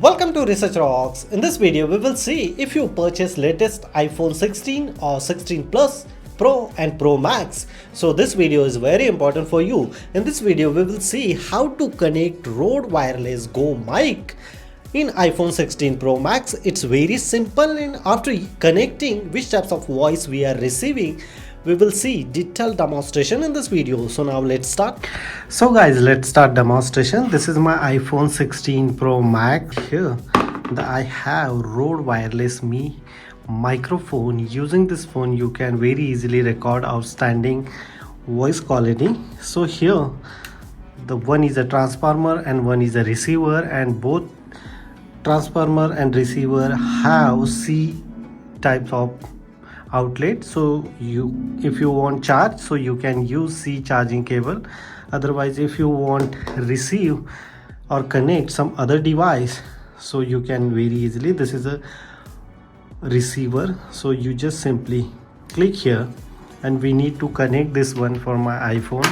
Welcome to Research Rocks. In this video, we will see if you purchase latest iPhone 16 or 16 Plus, Pro and Pro Max. So this video is very important for you. In this video, we will see how to connect Rode Wireless Go mic in iPhone 16 Pro Max. It's very simple, and after connecting, which types of voice we are receiving, we will see detailed demonstration in this video. So now let's start. So guys, let's start demonstration. This is my iPhone 16 Pro Max. Here I have Rode Wireless Me microphone. Using this phone you can very easily record outstanding voice quality. So here the one is a transformer and one is a receiver, and both transformer and receiver have C types of outlet. So if you want charge, so you can use C charging cable. Otherwise, if you want receive or connect some other device, so you can very easily, this is a receiver, so you just simply click here, and we need to connect this one for my iPhone.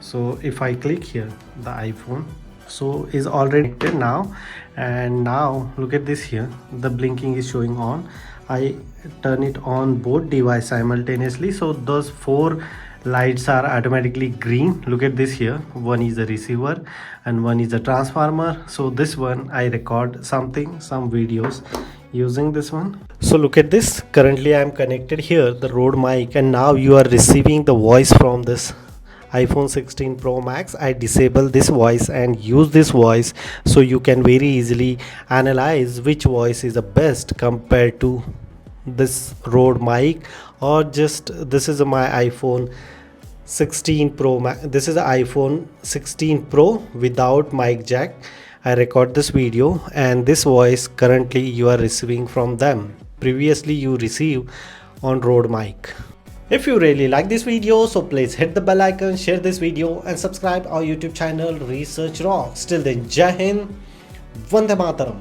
So if I click here, the iPhone so is already connected now, and now look at this here, the blinking is showing on. I turn it on both device simultaneously, so those four lights are automatically green. Look at this here, one is a receiver and one is a transformer. So this one I record some videos using this one. So look at this, currently I am connected here the Rode mic, and now you are receiving the voice from this iPhone 16 Pro Max. I disable this voice and use this voice, so you can very easily analyze which voice is the best compared to this Rode mic, or just this is my iPhone 16 Pro Max. This is the iPhone 16 Pro without mic jack. I record this video, and this voice currently you are receiving from them. Previously you receive on Rode mic. If you really like this video, so please hit the bell icon, share this video and subscribe our YouTube channel Research Rocks. Till then, Jai Hind, Vande Mataram.